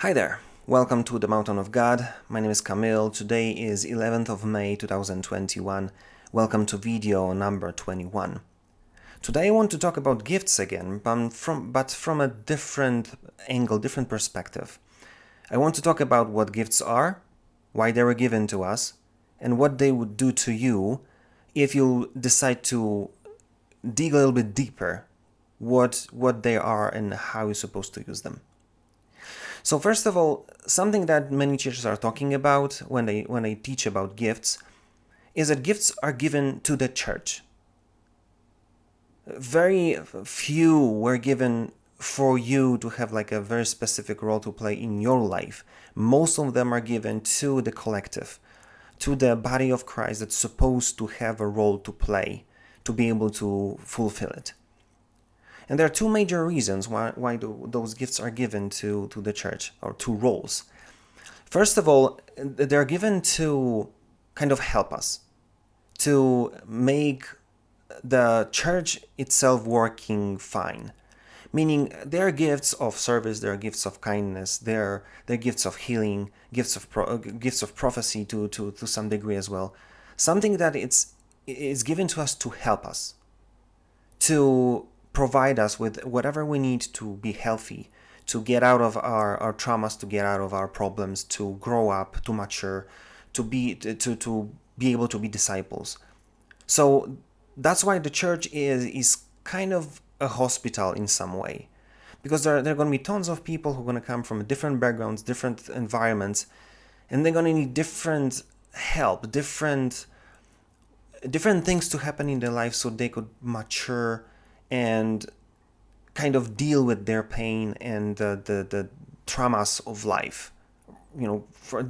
Hi there, welcome to the Mountain of God. My name is Kamil. Today is 11th of May 2021. Welcome to video number 21. Today I want to talk about gifts again, but from a different angle, different perspective. I want to talk about what gifts are, why they were given to us, and what they would do to you if you decide to dig a little bit deeper what they are and how you're supposed to use them. So first of all, something that many churches are talking about when they teach about gifts is that gifts are given to the church. Very few were given for you to have like a very specific role to play in your life. Most of them are given to the collective, to the body of Christ that's supposed to have a role to play, to be able to fulfill it. And there are two major reasons why those gifts are given to the church, or two roles. First of all, they're given to kind of help us, to make the church itself working fine. Meaning they're gifts of service, they're gifts of kindness, they're gifts of healing, gifts of prophecy to some degree as well. Something that it's given to us to help us, to provide us with whatever we need to be healthy, to get out of our traumas, to get out of our problems, to grow up, to mature, to be able to be disciples. So that's why the church is kind of a hospital in some way, because there are going to be tons of people who are going to come from different backgrounds, different environments, and they're going to need different help, different things to happen in their life so they could mature and kind of deal with their pain and the traumas of life. For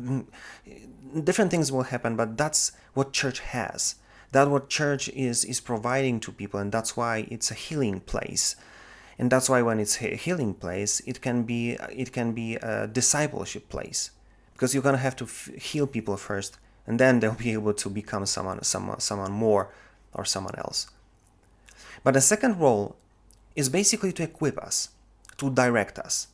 different things will happen, but that's what church has. That's what church is providing to people, and that's why it's a healing place. And that's why when it's a healing place, it can be a discipleship place, because you're gonna have to heal people first, and then they'll be able to become someone more or someone else. But the second role is basically to equip us, to direct us.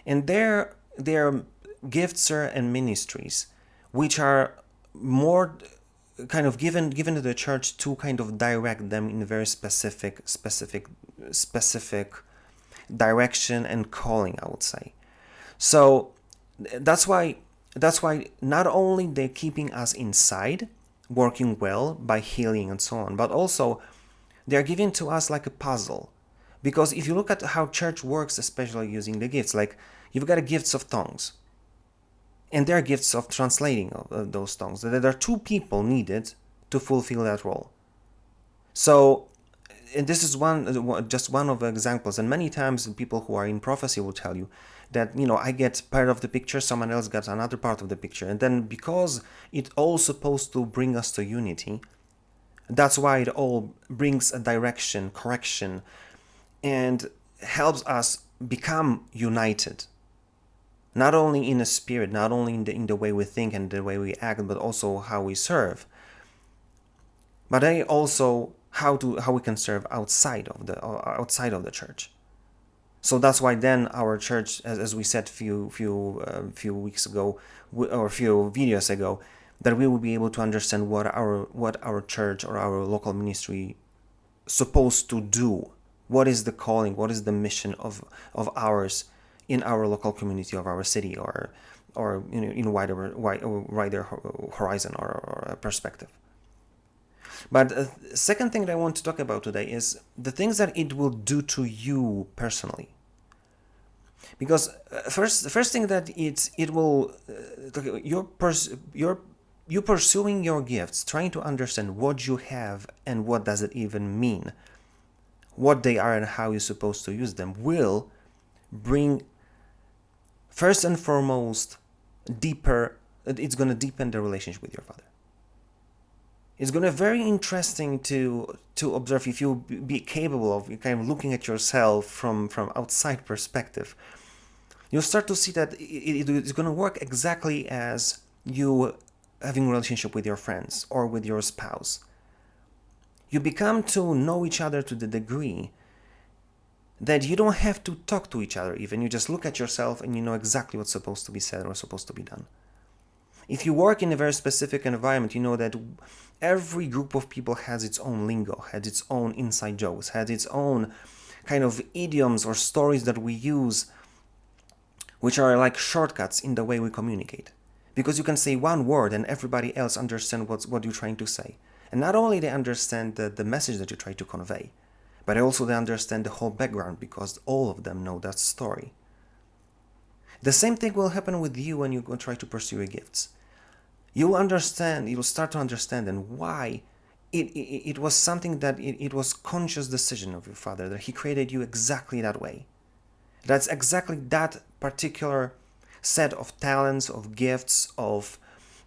And there are gifts and ministries which are more kind of given to the church to kind of direct them in a very specific direction and calling, I would say. So that's why not only they're keeping us inside, working well by healing and so on, but also they're giving to us like a puzzle. Because if you look at how church works, especially using the gifts, like you've got gifts of tongues, and there are gifts of translating of those tongues. There are two people needed to fulfill that role. So, and this is just one of the examples. And many times people who are in prophecy will tell you that, I get part of the picture, someone else gets another part of the picture. And then because it's all supposed to bring us to unity, that's why it all brings a direction, correction, and helps us become united. Not only in the spirit, not only in the way we think and the way we act, but also how we serve. But also how we can serve outside of the church. So that's why then our church, as we said few weeks ago, or a few videos ago, that we will be able to understand what our church or our local ministry supposed to do. What is the calling? What is the mission of ours in our local community of our city, or in wider horizon or perspective. But the second thing that I want to talk about today is the things that it will do to you personally. Because the first thing that it will you pursuing your gifts, trying to understand what you have and what does it even mean, what they are and how you're supposed to use them, will bring, first and foremost, it's going to deepen the relationship with your Father. It's going to be very interesting to observe if you be capable of kind of looking at yourself from outside perspective. You'll start to see that it's going to work exactly as you having a relationship with your friends or with your spouse. You become to know each other to the degree that you don't have to talk to each other even. You just look at yourself and you know exactly what's supposed to be said or supposed to be done. If you work in a very specific environment, you know that every group of people has its own lingo, has its own inside jokes, has its own kind of idioms or stories that we use, which are like shortcuts in the way we communicate. Because you can say one word and everybody else understands what you're trying to say. And not only they understand the message that you try to convey, but also they understand the whole background because all of them know that story. The same thing will happen with you when you go try to pursue your gifts. You'll start to understand and why it was something that it was conscious decision of your Father, that He created you exactly that way. That's exactly that particular set of talents, of gifts, of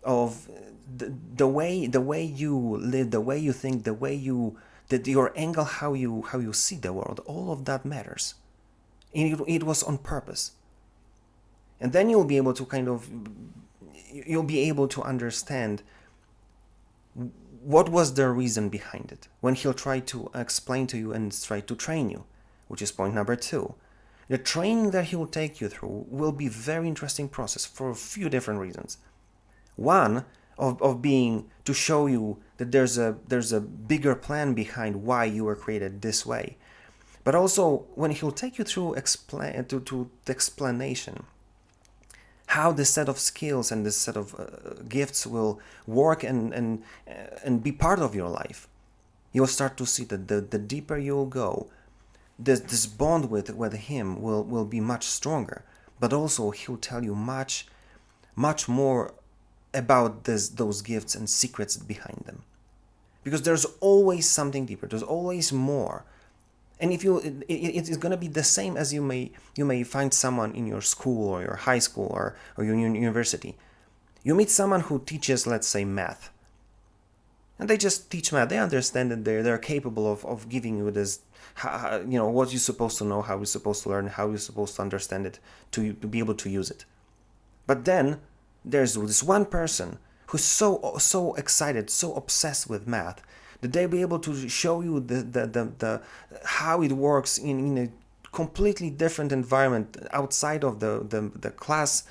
the way you live, the way you think, the way your angle, how you see the world. All of that matters. It was on purpose, and then you'll be able to understand what was the reason behind it when He'll try to explain to you and try to train you, which is point number 2. The training that He will take you through will be a very interesting process for a few different reasons. One of being to show you that there's a bigger plan behind why you were created this way, but also when He'll take you through to the explanation how this set of skills and this set of gifts will work and be part of your life, you'll start to see that the deeper you'll go, this bond with Him will be much stronger. But also He'll tell you much more about those gifts and secrets behind them, because there's always something deeper. There's always more. And if it is going to be the same as you may find someone in your school or your high school or your university. You meet someone who teaches, let's say, math, and they just teach math. They understand that they're capable of giving you this, what you're supposed to know, how you're supposed to learn, how you're supposed to understand it, to be able to use it. But then there's this one person who's so excited, so obsessed with math, that they'll be able to show you the how it works in a completely different environment outside of the class,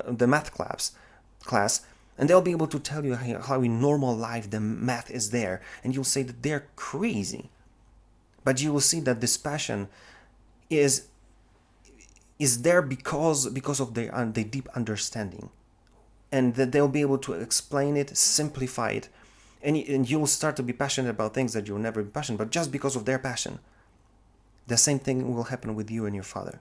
the math class, and they'll be able to tell you how in normal life the math is there, and you'll say that they're crazy, but you will see that this passion is there because of their deep understanding, and that they'll be able to explain it, simplify it. And you'll start to be passionate about things that you'll never be passionate about just because of their passion. The same thing will happen with you and your Father.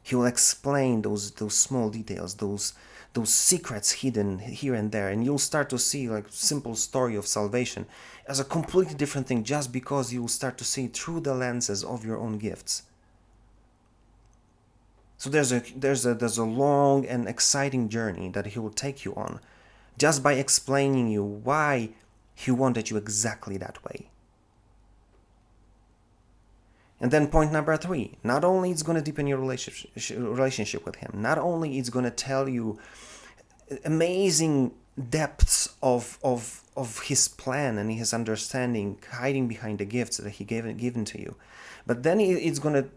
He will explain those small details, those secrets hidden here and there, and you'll start to see like simple story of salvation as a completely different thing just because you'll start to see through the lenses of your own gifts. So there's a long and exciting journey that He will take you on just by explaining you why He wanted you exactly that way. And then point number 3, not only it's going to deepen your relationship with Him, not only it's going to tell you amazing depths of His plan and His understanding hiding behind the gifts that He given to you, but then it's going to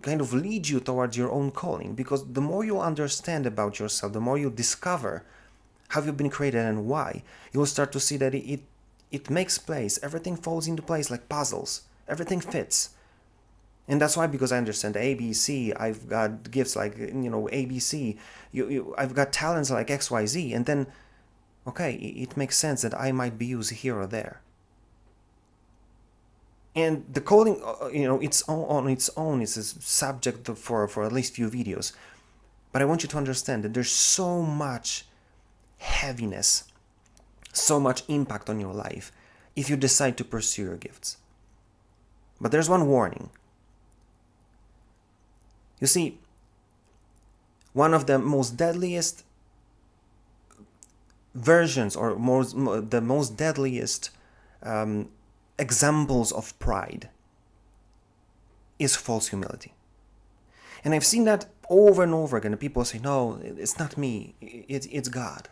kind of lead you towards your own calling, because the more you understand about yourself, the more you discover how you've been created and why, you'll start to see that it makes place. Everything falls into place like puzzles. Everything fits. And that's why, because I understand ABC, I've got gifts like, ABC, I've got talents like XYZ, and then, okay, it makes sense that I might be used here or there. And the calling, it's on its own is a subject for at least few videos. But I want you to understand that there's so much heaviness, so much impact on your life if you decide to pursue your gifts. But there's one warning. You see, one of the most deadliest versions, or the most deadliest examples of pride is false humility. And I've seen that over and over again. People say, no, it's not me, it's God.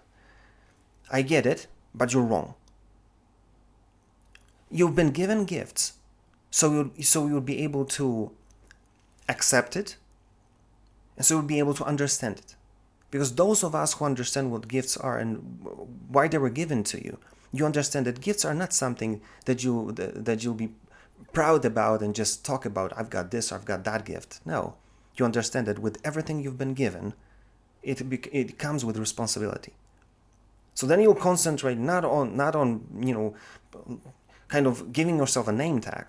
I get it, but you're wrong. You've been given gifts, so you'll be able to accept it, and so we'll be able to understand it. Because those of us who understand what gifts are and why they were given to you, you understand that gifts are not something that you'll be proud about and just talk about, I've got this, or I've got that gift. No, you understand that with everything you've been given, it comes with responsibility. So then you'll concentrate not on kind of giving yourself a name tag,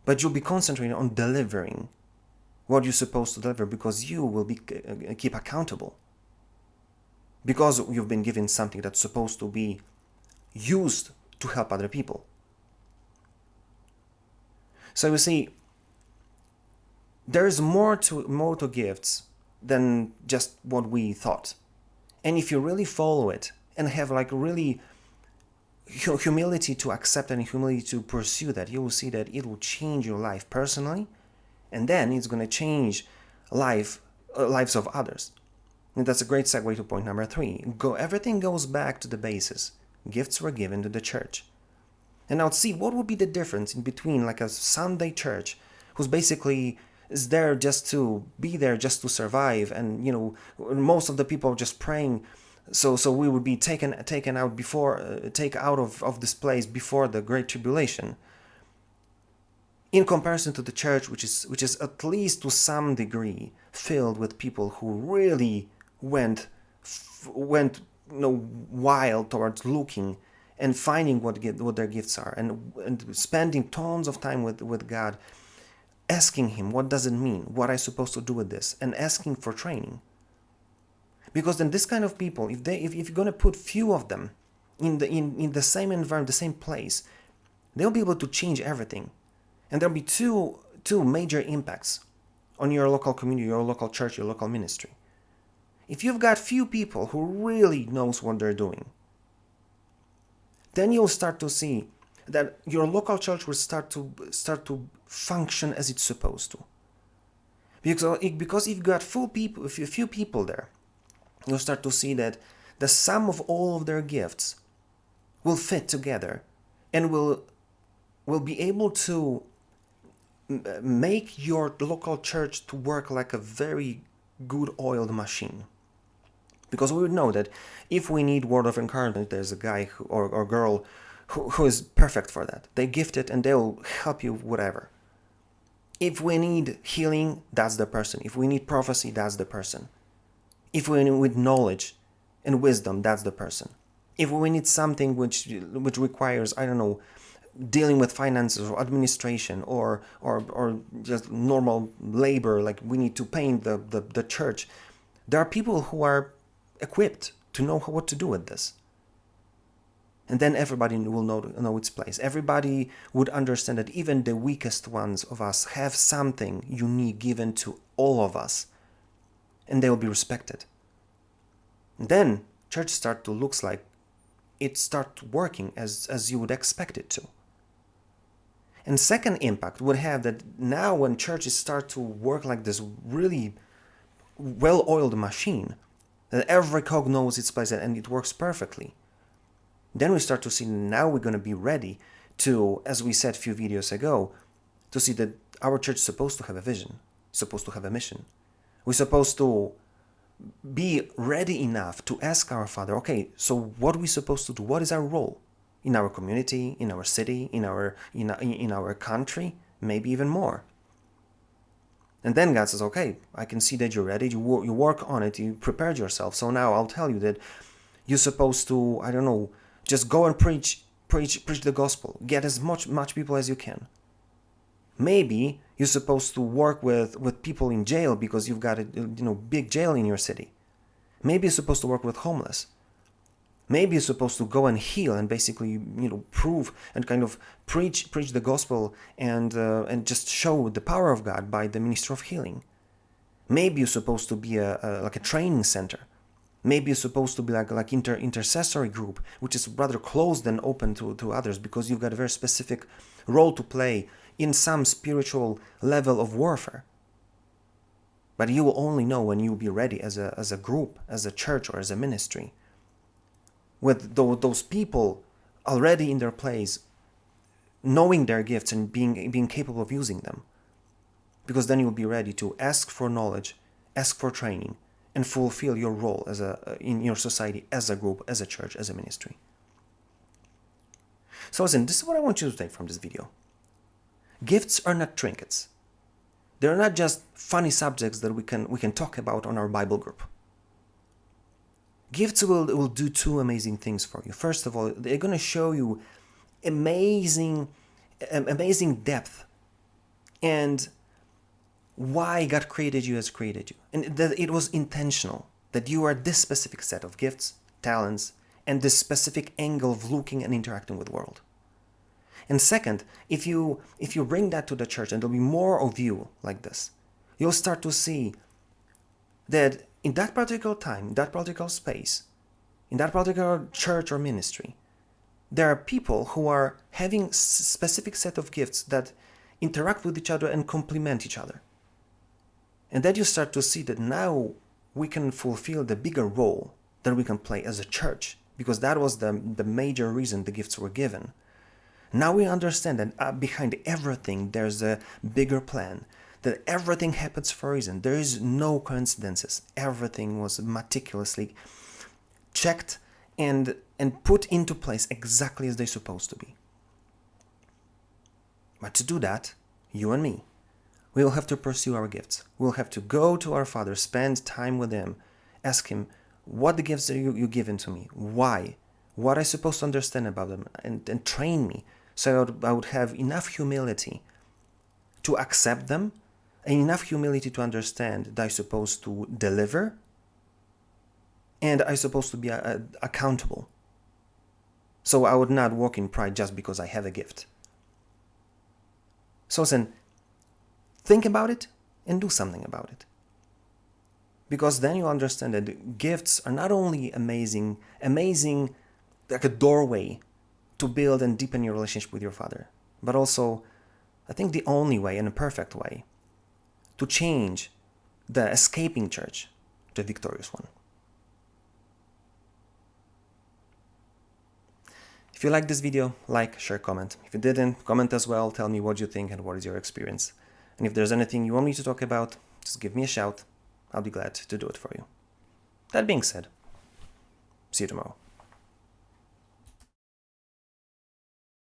but you'll be concentrating on delivering what you're supposed to deliver, because you will be keep accountable, because you've been given something that's supposed to be used to help other people. So you see, there's more to gifts than just what we thought. And if you really follow it and have like really humility to accept and humility to pursue that, you will see that it will change your life personally, and then it's going to change lives of others. And that's a great segue to point number 3. Everything goes back to the basis. Gifts were given to the church. And now see, what would be the difference in between like a Sunday church who's basically is there just to be there, just to survive, and most of the people are just praying, so we would be taken out of this place before the Great Tribulation, in comparison to the church, which is at least to some degree filled with people who really went wild towards looking and finding what their gifts are, and spending tons of time with God, asking Him, what does it mean? What am I supposed to do with this? And asking for training. Because then this kind of people, if you're going to put few of them in the same environment, the same place, they'll be able to change everything. And there'll be two major impacts on your local community, your local church, your local ministry. If you've got few people who really knows what they're doing, then you'll start to see that your local church will start to function as it's supposed to. Because if you've got a few people there, you'll start to see that the sum of all of their gifts will fit together and will be able to make your local church to work like a very good oiled machine. Because we would know that if we need word of encouragement, there's a guy or girl who is perfect for that. They gift it and they'll help you whatever. If we need healing, that's the person. If we need prophecy, that's the person. If we need knowledge and wisdom, that's the person. If we need something which requires, I don't know, dealing with finances or administration or just normal labor, like we need to paint the church, there are people who are equipped to know what to do with this. And then everybody will know its place. Everybody would understand that even the weakest ones of us have something unique given to all of us, and they will be respected. And then church start to looks like it start working as you would expect it to. And second impact would have that now when churches start to work like this really well-oiled machine, that every cog knows its place and it works perfectly, then we start to see now we're going to be ready to, as we said a few videos ago, to see that our church is supposed to have a vision, supposed to have a mission. We're supposed to be ready enough to ask our Father, okay, so what are we supposed to do? What is our role in our community, in our city, in our country, maybe even more? And then God says, okay, I can see that you're ready, you work on it, you prepared yourself, so now I'll tell you that you're supposed to, I don't know, just go and preach the gospel, get as much people as you can. Maybe you're supposed to work with people in jail because you've got a big jail in your city. Maybe you're supposed to work with homeless. Maybe you're supposed to go and heal and basically prove and kind of preach the gospel and just show the power of God by the ministry of healing. Maybe you're supposed to be like a training center. Maybe you're supposed to be like intercessory group, which is rather closed and open to others because you've got a very specific role to play in some spiritual level of warfare. But you will only know when you'll be ready as a group, as a church, or as a ministry, with those people already in their place, knowing their gifts and being capable of using them. because then you'll be ready to ask for knowledge, ask for training, and fulfill your role in your society, as a group, as a church, as a ministry. So listen, this is what I want you to take from this video. Gifts are not trinkets. They're not just funny subjects that we can talk about on our Bible group. Gifts will do two amazing things for you. First of all, they're going to show you amazing depth and why God created you as created you. And that it was intentional, that you are this specific set of gifts, talents, and this specific angle of looking and interacting with the world. And second, if you bring that to the church, and there'll be more of you like this, you'll start to see that in that particular time, in that particular space, in that particular church or ministry, there are people who are having specific set of gifts that interact with each other and complement each other. And then you start to see that now we can fulfill the bigger role that we can play as a church, because that was the major reason the gifts were given. Now we understand that behind everything there's a bigger plan, that everything happens for a reason. There is no coincidences. Everything was meticulously checked and put into place exactly as they're supposed to be. But to do that, you and me, we will have to pursue our gifts. We'll have to go to our Father, spend time with Him, ask Him, what the gifts are you given to me? Why? What am I supposed to understand about them? And train me so I would have enough humility to accept them and enough humility to understand that I'm supposed to deliver and I'm supposed to be accountable. So I would not walk in pride just because I have a gift. So then, think about it and do something about it. Because then you understand that gifts are not only amazing, like a doorway to build and deepen your relationship with your Father, but also, I think, the only way and a perfect way to change the escaping church to a victorious one. If you liked this video, like, share, comment. If you didn't, comment as well, tell me what you think and what is your experience. And if there's anything you want me to talk about, just give me a shout. I'll be glad to do it for you. That being said, see you tomorrow.